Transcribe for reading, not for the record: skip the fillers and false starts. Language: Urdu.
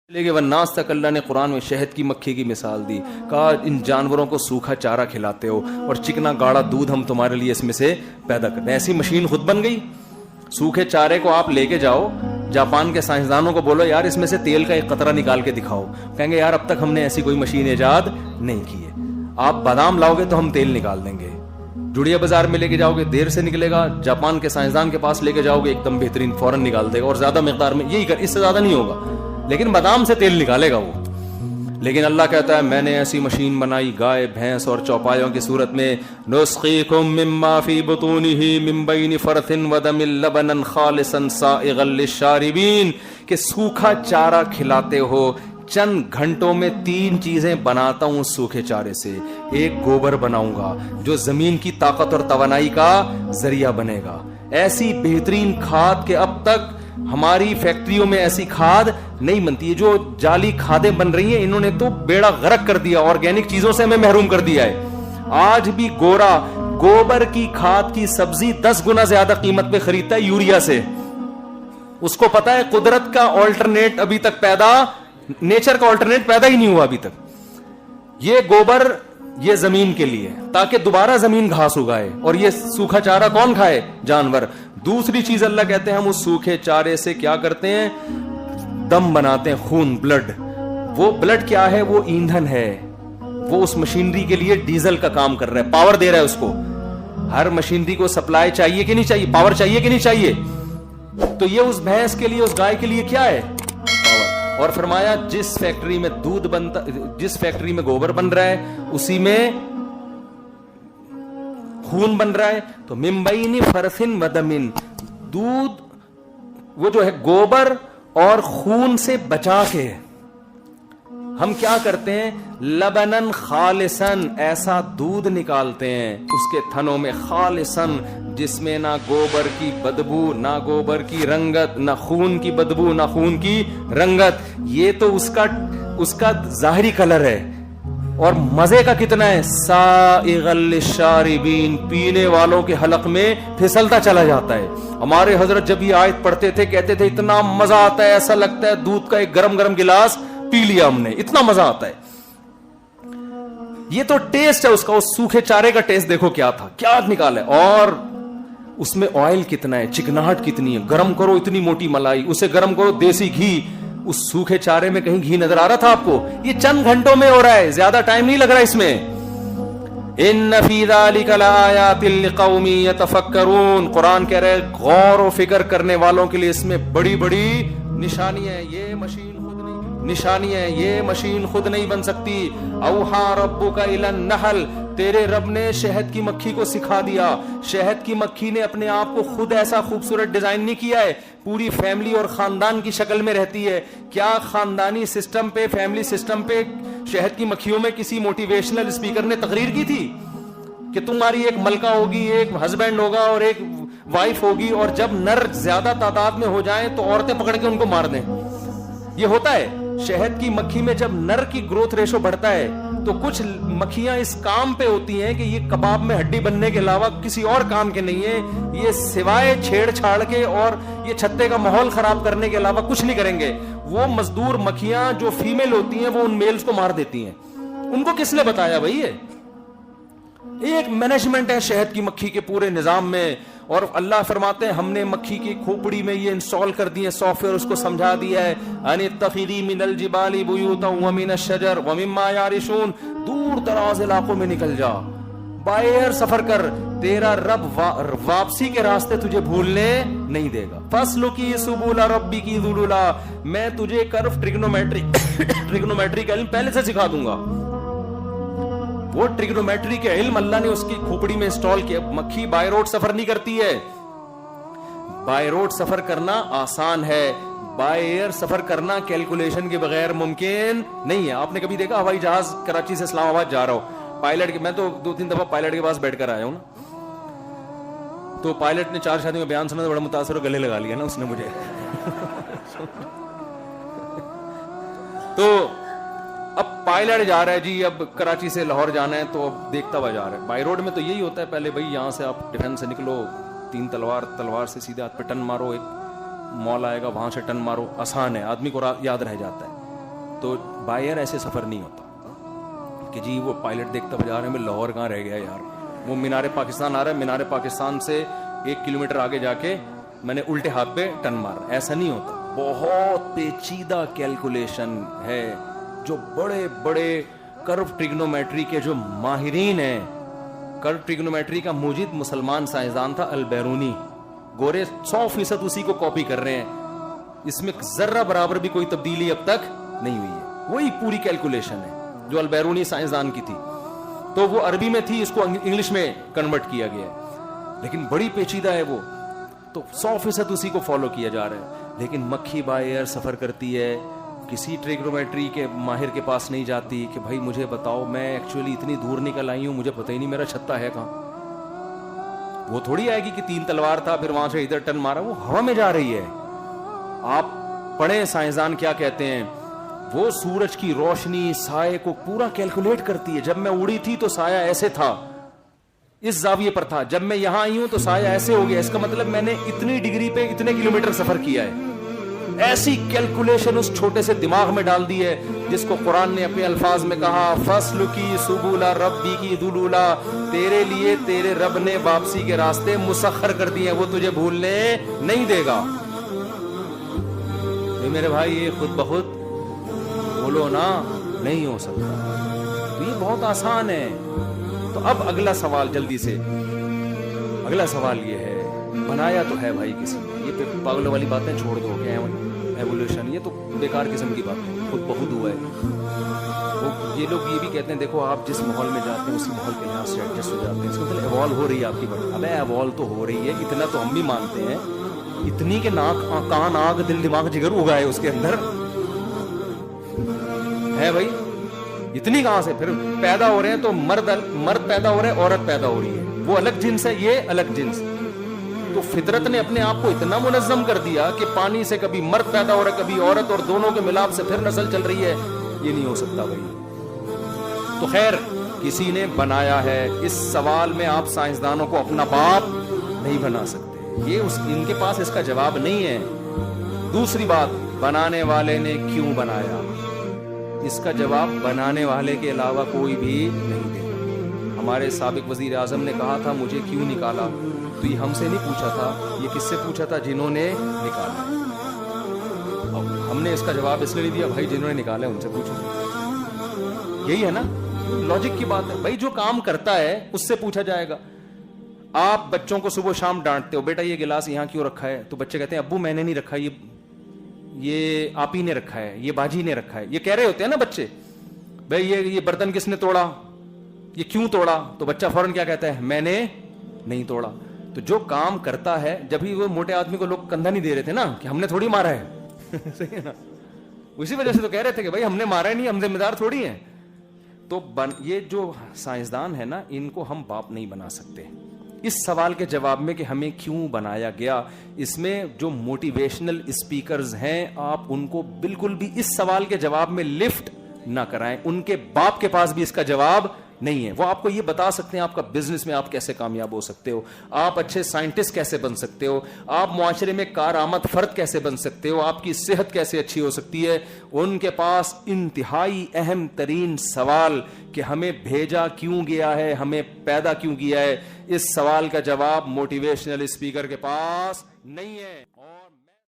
لیکن والناس تک اللہ نے قرآن میں شہد کی مکھی کی مثال دی، کہا ان جانوروں کو سوکھا چارہ کھلاتے ہو اور چکنا گاڑا دودھ ہم تمہارے لیے اس میں سے پیدا کرتے ہیں۔ ایسی مشین خود بن گئی۔ سوکھے چارے کو آپ لے کے جاؤ جاپان کے سائنسدانوں کو، بولو یار اس میں سے تیل کا ایک قطرہ نکال کے دکھاؤ، کہیں گے یار اب تک ہم نے ایسی کوئی مشین ایجاد نہیں کی ہے۔ آپ بادام لاؤ گے تو ہم تیل نکال دیں گے، جڑیا بازار میں لے کے جاؤ گے دیر سے نکلے گا، جاپان کے سائنسدان کے پاس لے کے جاؤ گے ایک دم بہترین فوراً نکال دے گا، اور زیادہ مقدار میں یہی اس سے زیادہ نہیں ہوگا، لیکن بادام سے تیل نکالے گا وہ۔ لیکن اللہ کہتا ہے میں نے ایسی مشین بنائی گائے بھینس اور چوپایوں کی صورت میں، نسقیکم مما فی بطونہ من بین فرث ودم لبنا خالصا سائغا للشاربین، کہ سوکھا چارہ کھلاتے ہو، چند گھنٹوں میں 3 چیزیں بناتا ہوں سوکھے چارے سے۔ ایک گوبر بناؤں گا جو زمین کی طاقت اور توانائی کا ذریعہ بنے گا، ایسی بہترین کھاد کہ اب تک ہماری فیکٹریوں میں ایسی کھاد نہیں بنتی ہے۔ جو جعلی کھادیں بن رہی ہیں انہوں نے تو بیڑا غرق کر دیا، آرگینک چیزوں سے ہمیں محروم کر دیا ہے۔ آج بھی گوبر کی کھاد کی سبزی 10 گنا زیادہ قیمت پہ خریدتا ہے یوریا سے۔ اس کو پتا ہے قدرت کا آلٹرنیٹ ابھی تک نیچر کا آلٹرنیٹ پیدا ہی نہیں ہوا ابھی تک۔ یہ گوبر یہ زمین کے لیے تاکہ دوبارہ زمین گھاس اگائے، اور یہ سوکھا چارہ کون کھائے؟ جانور۔ دوسری چیز اللہ کہتے ہیں ہم اس سوکھے چارے سے کیا کرتے ہیں؟ دم بناتے ہیں، خون، بلڈ۔ وہ بلڈ کیا ہے؟ وہ ایندھن ہے، وہ اس مشینری کے لیے ڈیزل کا کام کر رہا ہے، پاور دے رہا ہے اس کو۔ ہر مشینری کو سپلائی چاہیے کہ نہیں چاہیے؟ پاور چاہیے کہ نہیں چاہیے؟ تو یہ اس بھینس کے لیے، اس گائے کے لیے کیا ہے؟ پاور۔ اور فرمایا جس فیکٹری میں دودھ بنتا، جس فیکٹری میں گوبر بن رہا ہے اسی میں خون بن رہا ہے۔ تو من بین فرث ودم، دودھ وہ جو ہے گوبر اور خون سے بچا کے ہم کیا کرتے ہیں؟ لبنن خالصن، ایسا دودھ نکالتے ہیں اس کے تھنوں میں، خالصن، جس میں نہ گوبر کی بدبو، نہ گوبر کی رنگت، نہ خون کی بدبو، نہ خون کی رنگت۔ یہ تو اس کا ظاہری کلر ہے، اور مزے کا کتنا ہے؟ سائغا للشاربین، پینے والوں کے حلق میں پھسلتا چلا جاتا ہے۔ ہمارے حضرت جب یہ آیت پڑھتے تھے کہتے تھے اتنا مزہ آتا ہے، ایسا لگتا ہے دودھ کا ایک گرم گرم گلاس پی لیا ہم نے، اتنا مزہ آتا ہے۔ یہ تو ٹیسٹ ہے اس کا، اس سوکھے چارے کا ٹیسٹ دیکھو کیا تھا، کیا نکالا ہے، اور اس میں آئل کتنا ہے، چکناہٹ کتنی ہے، گرم کرو اتنی موٹی ملائی، اسے گرم کرو دیسی گھی۔ اس سوکھے چارے میں کہیں گھی نظر آ رہا تھا آپ کو؟ یہ چند گھنٹوں میں ہو رہا ہے، زیادہ ٹائم نہیں لگ رہا اس میں۔ ان فی ذلک لآیات لقوم یتفکرون، قرآن کہہ رہے غور و فکر کرنے والوں کے لیے اس میں بڑی بڑی نشانی ہے۔ یہ مشین خود نہیں بن سکتی۔ اوحا ربک الی النحل، تیرے رب نے شہد کی مکھی کو سکھا دیا۔ شہد کی مکھی نے اپنے آپ کو خود ایسا خوبصورت ڈیزائن نہیں کیا ہے، پوری فیملی اور خاندان کی شکل میں رہتی ہے۔ کیا خاندانی سسٹم پہ، فیملی سسٹم پہ شہد کی مکھیوں میں کسی موٹیویشنل اسپیکر نے تقریر کی تھی کہ تمہاری ایک ملکہ ہوگی، ایک ہسبینڈ ہوگا اور ایک وائف ہوگی، اور جب نر زیادہ تعداد میں ہو جائیں تو عورتیں پکڑ کے ان کو مار دیں؟ یہ ہوتا ہے شہد کی مکھی میں جب نر کی گروتھ ریشو بڑھتا ہے تو کچھ مکھیاں اس کام پہ ہوتی ہیں کہ یہ کباب میں ہڈی بننے کے علاوہ کسی اور کام کے نہیں ہے، یہ سوائے چھیڑ چھاڑ کے اور یہ چھتے کا ماحول خراب کرنے کے علاوہ کچھ نہیں کریں گے۔ وہ مزدور مکھیاں جو فیمیل ہوتی ہیں وہ ان میلز کو مار دیتی ہیں۔ ان کو کس نے بتایا بھائی؟ ایک مینجمنٹ ہے شہد کی مکھی کے پورے نظام میں، اور اللہ فرماتے ہیں ہم نے مکھی کی کھوپڑی میں یہ انسٹال کر دیے سافٹ ویئر، اس کو سمجھا دیا ہے ان اتخذی من الجبال بیوتا ومن الشجر ومما یعرشون، دور دراز علاقوں میں نکل جا، بائی ایئر سفر کر، تیرا رب واپسی کے راستے تجھے بھولنے نہیں دے گا۔ فاسلکی سبل ربک ذللا، میں تجھے کرف ٹریگنومیٹری کا علم پہلے سے سکھا دوں گا۔ وہ ٹریگنومیٹری کے علم اللہ نے اس کی کھوپڑی میں انسٹال کیا۔ مکھی بائی روڈ سفر نہیں کرتی ہے، بائی روڈ سفر کرنا آسان ہے، بائی ایئر سفر کرنا کیلکولیشن کے بغیر ممکن نہیں ہے۔ آپ نے کبھی دیکھا ہوائی جہاز کراچی سے اسلام آباد جا رہا ہو، پائلٹ کے، میں تو 2-3 دفعہ پائلٹ کے پاس بیٹھ کر آیا ہوں نا، تو پائلٹ نے 4 شادیوں میں بیان سنا تو بڑا متاثر ہو گلے لگا لیا نا اس نے مجھے۔ تو اب پائلٹ جا رہا ہے جی، اب کراچی سے لاہور جانا ہے تو اب دیکھتا ہوا جا رہا ہے۔ بائی روڈ میں تو یہی ہوتا ہے، پہلے بھائی یہاں سے آپ ڈیفینس سے نکلو، 3 تلوار سے سیدھے ہاتھ پہ ٹن مارو، ایک مال آئے گا وہاں سے ٹن مارو، آسان ہے، آدمی کو یاد رہ جاتا ہے۔ تو بائی ایئر ایسے سفر نہیں ہوتا کہ جی وہ پائلٹ دیکھتا ہوا جا رہے ہیں لاہور کہاں رہ گیا یار, وہ مینار پاکستان آ رہا ہے, مینار پاکستان سے 1 کلومیٹر آگے جا کے میں نے الٹے ہاتھ پہ ٹرن مارا. ایسا نہیں ہوتا. بہت پیچیدہ کیلکولیشن ہے. جو بڑے بڑے کرو ٹریگنومیٹری کے جو ماہرین ہیں, کرو ٹریگنومیٹری کا موجد مسلمان سائنسدان تھا البیرونی, گورے 100% اسی کو کاپی کر رہے ہیں. اس میں ذرہ برابر بھی کوئی تبدیلی اب تک نہیں ہوئی ہے. وہی پوری کیلکولیشن ہے جو البیرونی سائنسدان کی تھی. تو وہ عربی میں تھی, اس کو انگلش میں کنورٹ کیا گیا ہے, لیکن بڑی پیچیدہ ہے وہ. تو 100% اسی کو فالو کیا جا رہا ہے. لیکن مکھی بائی ایئر سفر کرتی ہے, کسی ٹریگنومیٹری کے ماہر کے پاس نہیں جاتی کہ بھائی مجھے بتاؤ میں ایکچولی اتنی دور نکل آئی ہوں, مجھے پتہ ہی نہیں میرا چھتا ہے کہاں. وہ تھوڑی آئے گی کہ 3 تلوار تھا پھر وہاں سے ادھر ٹرن مارا, وہ ہوا میں جا رہی ہے. آپ پڑھیں سائنسدان کیا کہتے ہیں, وہ سورج کی روشنی سائے کو پورا کیلکولیٹ کرتی ہے. جب میں اڑی تھی تو سایہ ایسے تھا, اس زاویے پر تھا, جب میں یہاں آئی ہوں تو سایہ ایسے ہو گیا, اس کا مطلب میں نے اتنی ڈگری پہ اتنے کلومیٹر سفر کیا ہے. ایسی کیلکولیشن اس چھوٹے سے دماغ میں ڈال دی ہے, جس کو قرآن نے اپنے الفاظ میں کہا فصل کی سبولا ربی کی دلولا, تیرے لیے تیرے رب نے واپسی کے راستے مسخر کر دیے, وہ تجھے بھولنے نہیں دے گا. میرے بھائی یہ خود بخود بولو نا نہیں ہو سکتا. تو یہ بہت آسان ہے. تو اب اگلا سوال جلدی سے, اگلا سوال یہ ہے, بنایا تو ہے بھائی کسی نے, یہ پاگلوں والی باتیں چھوڑ دو کہ ایوولوشن, یہ تو بیکار قسم کی بات ہے, خود بخود ہوا ہے. وہ یہ لوگ یہ بھی کہتے ہیں دیکھو آپ جس ماحول میں جاتے ہیں اسی ماحول کے لحاظ سے ایڈجسٹ ہو جاتے ہیں, اس کا مطلب ایوالو ہو رہی ہے آپ کی بات. ابے ایوالو تو ہو رہی ہے, اتنا تو ہم بھی مانتے ہیں, اتنی کہ ناک کان آنکھ دل دماغ جگر اگائے اس کے اندر ہے بھائی, اتنی کہاں سے پھر پیدا ہو رہے ہیں. تو مرد پیدا ہو رہے ہیں, عورت پیدا ہو رہی ہے, وہ الگ جنس ہے, یہ الگ جنس. تو فطرت نے اپنے آپ کو اتنا منظم کر دیا کہ پانی سے کبھی مرد پیدا ہو رہا ہے کبھی عورت, اور دونوں کے ملاپ سے پھر نسل چل رہی ہے. یہ نہیں ہو سکتا بھائی. تو خیر کسی نے بنایا ہے. اس سوال میں آپ سائنسدانوں کو اپنا باپ نہیں بنا سکتے, یہ ان کے پاس اس کا جواب نہیں ہے. دوسری بات, بنانے والے نے کیوں بنایا, اس کا جواب بنانے والے کے علاوہ کوئی بھی نہیں دے. ہمارے سابق وزیر اعظم نے کہا تھا مجھے کیوں نکالا, تو یہ ہم سے نہیں پوچھا تھا, یہ کس سے پوچھا تھا, جنہوں نے نکالا. ہم نے اس کا جواب اس لیے نہیں دیا بھائی جنہوں نے نکالا ان سے پوچھو. یہی ہے نا لاجک کی بات ہے بھائی. جو کام کرتا ہے اس سے پوچھا جائے گا. آپ بچوں کو صبح شام ڈانٹتے ہو, بیٹا یہ گلاس یہاں کیوں رکھا ہے, تو بچے کہتے ہیں ابو میں نے نہیں رکھا, یہ آپ ہی نے رکھا ہے, یہ باجی نے رکھا ہے. یہ کہہ رہے ہوتے ہیں نا بچے, بھائی یہ برتن کس نے توڑا, یہ کیوں توڑا, تو بچہ فوراً کیا کہتا ہے, میں نے نہیں توڑا. تو جو کام کرتا ہے, جب ہی وہ موٹے آدمی کو لوگ کندھا نہیں دے رہے تھے نا کہ ہم نے تھوڑی مارا ہے صحیح ہے نا, اسی وجہ سے تو کہہ رہے تھے کہ بھائی ہم نے مارا ہے نہیں, ہم ذمہ دار تھوڑی ہیں. تو یہ جو سائنسدان ہے نا, ان کو ہم باپ نہیں بنا سکتے. اس سوال کے جواب میں کہ ہمیں کیوں بنایا گیا, اس میں جو موٹیویشنل اسپیکرز ہیں آپ ان کو بالکل بھی اس سوال کے جواب میں لفٹ نہ کرائیں. ان کے باپ کے پاس بھی اس کا جواب نہیں ہے. وہ آپ کو یہ بتا سکتے ہیں آپ کا بزنس میں آپ کیسے کامیاب ہو سکتے ہو, آپ اچھے سائنٹسٹ کیسے بن سکتے ہو, آپ معاشرے میں کارآمد فرد کیسے بن سکتے ہو, آپ کی صحت کیسے اچھی ہو سکتی ہے. ان کے پاس انتہائی اہم ترین سوال کہ ہمیں بھیجا کیوں گیا ہے, ہمیں پیدا کیوں کیا ہے, اس سوال کا جواب موٹیویشنل اسپیکر کے پاس نہیں ہے.